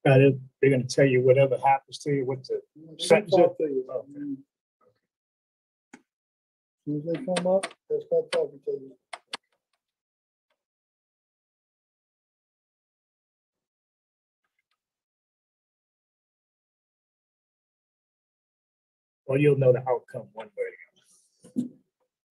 They're going to tell you whatever happens to you with the sentence. Talk to you. Okay. As soon as they come up, they'll start talking to you. Well, you'll know the outcome one way or the other.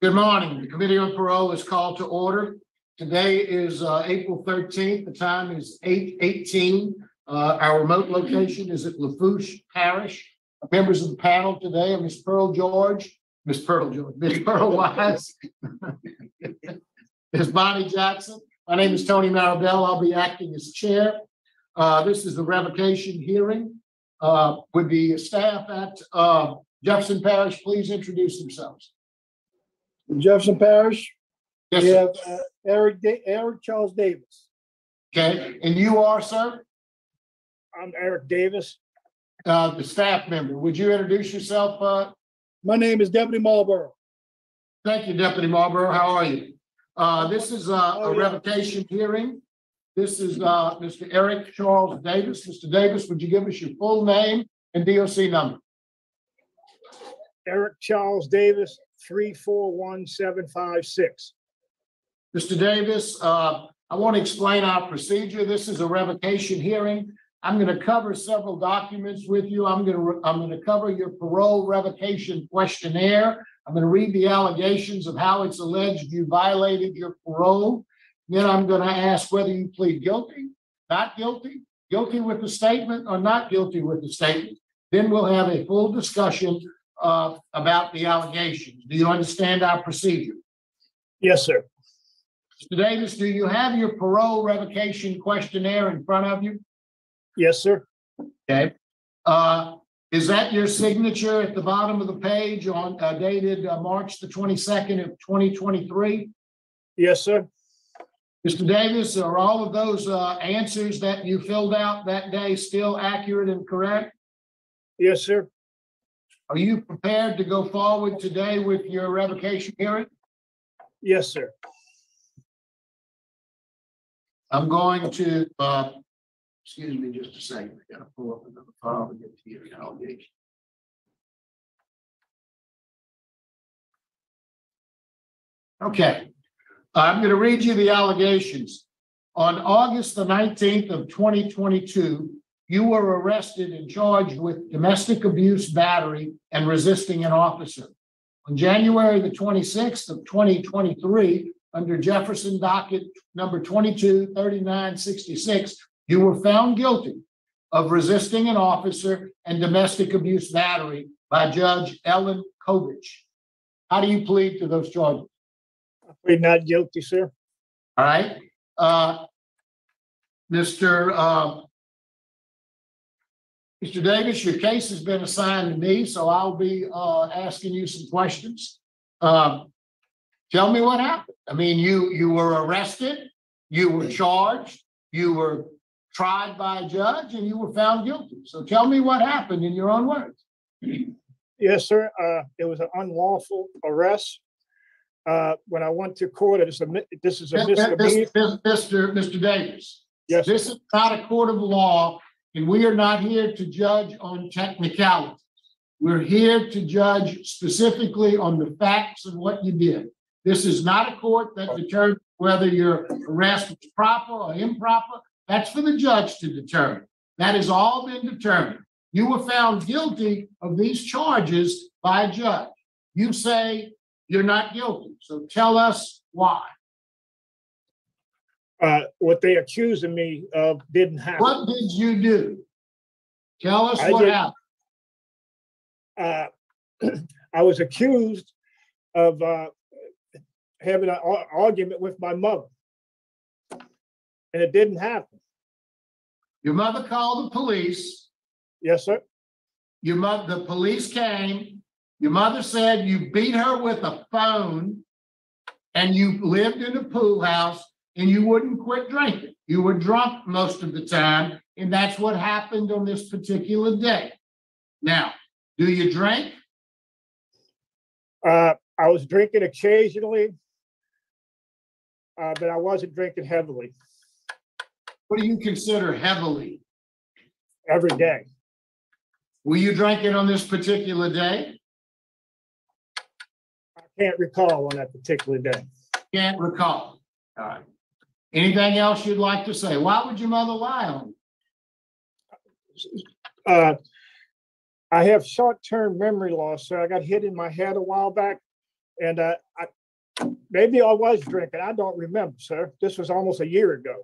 Good morning. The Committee on Parole is called to order. Today is April 13th. The time is 8:18. Our remote location is at Lafourche Parish. Members of the panel today are Ms. Pearl Wise, Ms. Bonnie Jackson. My name is Tony Marabell. I'll be acting as chair. This is the revocation hearing. Would the staff at Jefferson Parish please introduce themselves? In Jefferson Parish, Yes, we sir. have Eric Charles Davis. Okay, and you are, sir? I'm Eric Davis. The staff member. Would you introduce yourself? My name is Deputy Marlboro. Thank you, Deputy Marlboro. How are you? This is a revocation hearing. This is Mr. Eric Charles Davis. Mr. Davis, would you give us your full name and DOC number? Eric Charles Davis, 341756. Mr. Davis, I want to explain our procedure. This is a revocation hearing. I'm going to cover several documents with you. I'm going to cover your parole revocation questionnaire. I'm going to read the allegations of how it's alleged you violated your parole. Then I'm going to ask whether you plead guilty, not guilty, guilty with the statement, or not guilty with the statement. Then we'll have a full discussion about the allegations. Do you understand our procedure? Yes, sir. Mr. Davis, do you have your parole revocation questionnaire in front of you? Yes, sir. Okay. Is that your signature at the bottom of the page on dated March the 22nd of 2023? Yes, sir. Mr. Davis, are all of those answers that you filled out that day still accurate and correct? Yes, sir. Are you prepared to go forward today with your revocation hearing? Yes, sir. I'm going to, excuse me just a second. I got to pull up another file to get to your allegation. Okay. I'm going to read you the allegations. On August the 19th of 2022, you were arrested and charged with domestic abuse, battery, and resisting an officer. On January the 26th of 2023, under Jefferson docket number 223966, you were found guilty of resisting an officer and domestic abuse battery by Judge Ellen Kovich. How do you plead to those charges? I plead not guilty, sir. All right. Mr. Davis, your case has been assigned to me, so I'll be asking you some questions. Tell me what happened. I mean, you were arrested, you were charged, you were tried by a judge, and you were found guilty. So tell me what happened in your own words. Yes, sir. It was an unlawful arrest. When I went to court, this is a misdemeanor. Mr. Davis. Yes, sir. This is not a court of law, and we are not here to judge on technicalities. We're here to judge specifically on the facts of what you did. This is not a court that determines whether your arrest was proper or improper. That's for the judge to determine. That has all been determined. You were found guilty of these charges by a judge. You say you're not guilty. So tell us why. What they accusing me of didn't happen. What did you do? Tell us what happened. I was accused of having an argument with my mother, and it didn't happen. Your mother called the police. Yes, sir. The police came. Your mother said you beat her with a phone, and you lived in a pool house, and you wouldn't quit drinking. You were drunk most of the time, and that's what happened on this particular day. Now, do you drink? I was drinking occasionally, but I wasn't drinking heavily. What do you consider heavily? every day. Were you drinking on this particular day? I can't recall on that particular day. Can't recall. All right. Anything else you'd like to say? Why would your mother lie on you? I have short-term memory loss, sir. I got hit in my head a while back, and maybe I was drinking. I don't remember, sir. This was almost a year ago.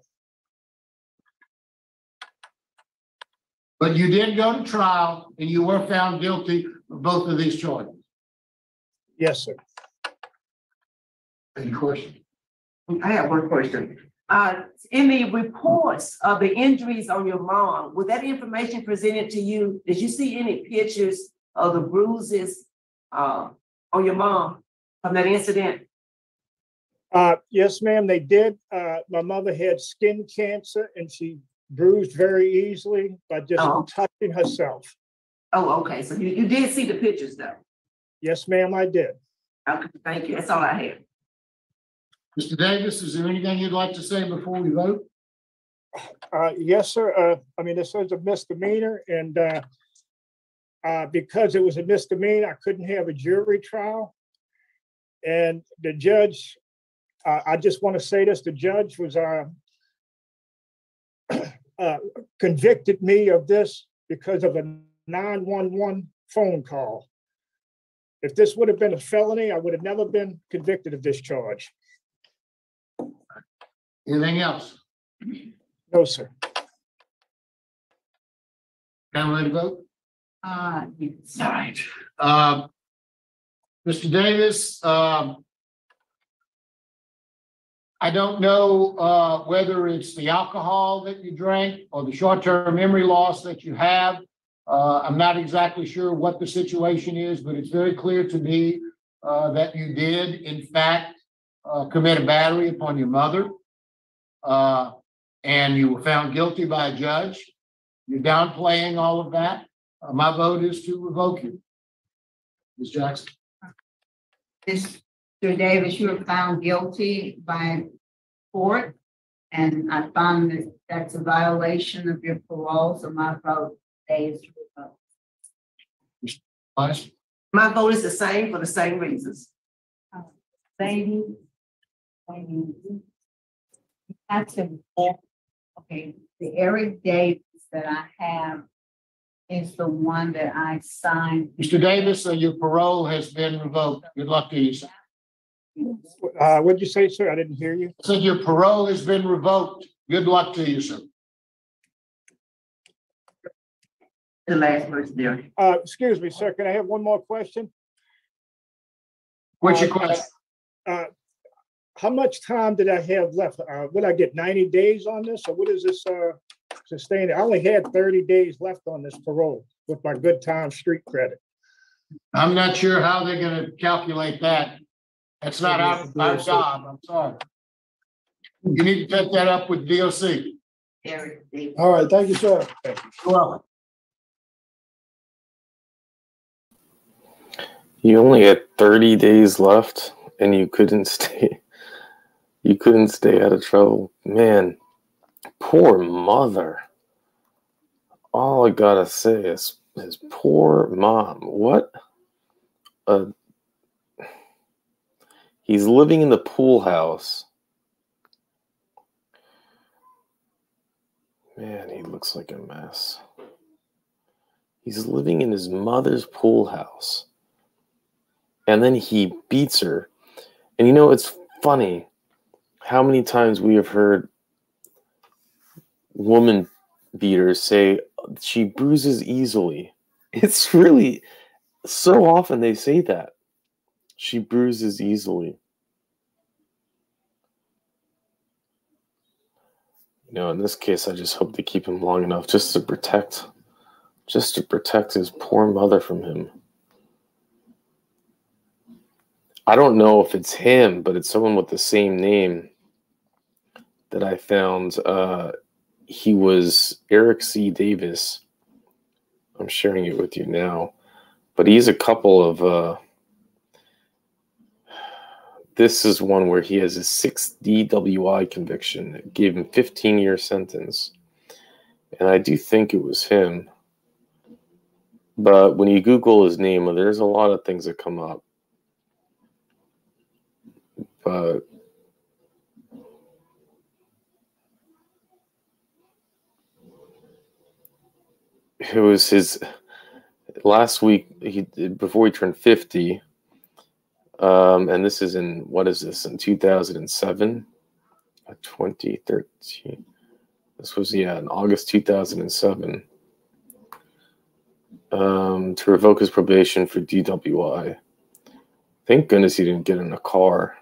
But you did go to trial and you were found guilty of both of these charges. Yes, sir. Any questions? I have one question. In the reports of the injuries on your mom, was that information presented to you? Did you see any pictures of the bruises on your mom from that incident? Yes, ma'am, they did. My mother had skin cancer and she bruised very easily by just touching herself. Oh, okay. So you did see the pictures though? Yes, ma'am, I did. Okay, thank you. That's all I had. Mr. Davis, is there anything you'd like to say before we vote? Yes, sir. I mean, this was a misdemeanor, and because it was a misdemeanor, I couldn't have a jury trial. And the judge, I just want to say this, the judge was convicted me of this because of a 911 phone call. If this would have been a felony, I would have never been convicted of this charge. Anything else? No, sir. Now ready to vote? Yes. All right. Mr. Davis, I don't know whether it's the alcohol that you drank or the short-term memory loss that you have. I'm not exactly sure what the situation is, but it's very clear to me that you did, in fact, commit a battery upon your mother. And you were found guilty by a judge. You're downplaying all of that. My vote is to revoke you. Ms. Jackson. Mr. Davis, you were found guilty by court, and I found that that's a violation of your parole, so my vote stays revoked. Vice. My vote is the same for the same reasons. Sadie, that's okay. The Eric Davis that I have is the one that I signed. Mr. Davis, your parole has been revoked. Good luck to you, sir. What'd you say, sir? I didn't hear you. I said your parole has been revoked. Good luck to you, sir. The last person there. Excuse me, sir. Can I have one more question? What's your question? How much time did I have left? Would I get 90 days on this, or what is this sustained? I only had 30 days left on this parole with my good time street credit. I'm not sure how they're going to calculate that. That's not our job. I'm sorry. You need to take that up with DOC. Eric Davis. All right, thank you, sir. You're welcome. You only had 30 days left and you couldn't stay. You couldn't stay out of trouble. Man, poor mother. All I gotta say is poor mom. What? He's living in the pool house. Man, he looks like a mess. He's living in his mother's pool house. And then he beats her. And you know, it's funny how many times we have heard woman beaters say she bruises easily. It's really so often they say that. She bruises easily. You know, in this case, I just hope they keep him long enough just to protect his poor mother from him. I don't know if it's him, but it's someone with the same name that I found. He was Eric C. Davis. I'm sharing it with you now. But he's a couple of... this is one where he has a 6th DWI conviction that gave him 15-year sentence. And I do think it was him. But when you Google his name, there's a lot of things that come up. But it was his last week before he turned 50. And this is in, what is this, in 2007? 2013. This was, yeah, in August 2007. To revoke his probation for DWI. Thank goodness he didn't get in a car.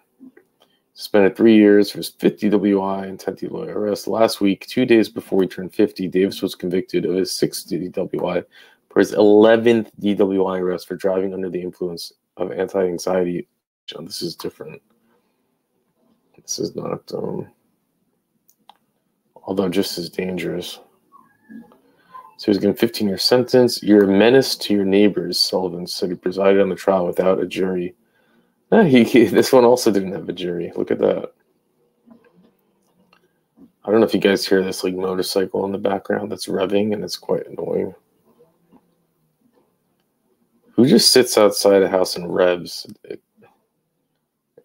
Suspended 3 years for his 50 DWI and 10 DWI arrest. Last week, 2 days before he turned 50, Davis was convicted of his 6th DWI for his 11th DWI arrest for driving under the influence of anti-anxiety. This is different. This is not, although just as dangerous. So he's given 15-year sentence. You're a menace to your neighbors, Sullivan said. He presided on the trial without a jury. This one also didn't have a jury. Look at that. I don't know if you guys hear this like motorcycle in the background that's revving, and it's quite annoying. Who just sits outside a house and revs an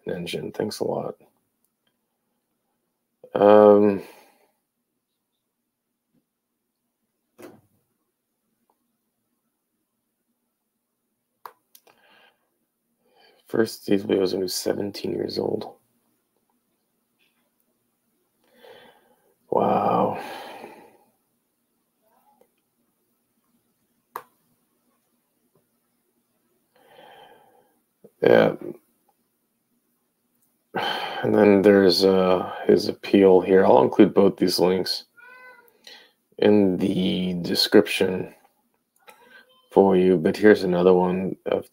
engine? Thanks a lot. First these videos when he was 17 years old. Wow. Yeah. And then there's his appeal here. I'll include both these links in the description for you. But here's another one of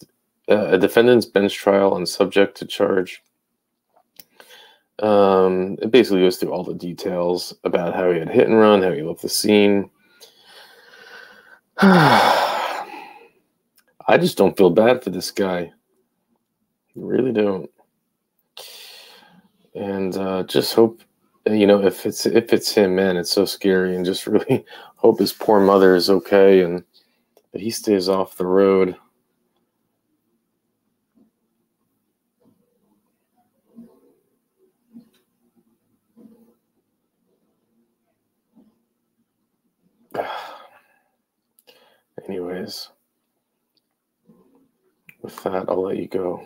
a defendant's bench trial and subject to charge. It basically goes through all the details about how he had hit and run, how he left the scene. I just don't feel bad for this guy. I really don't. And just hope, you know, if it's him, man, it's so scary, and just really hope his poor mother is okay and that he stays off the road. Anyways, with that, I'll let you go.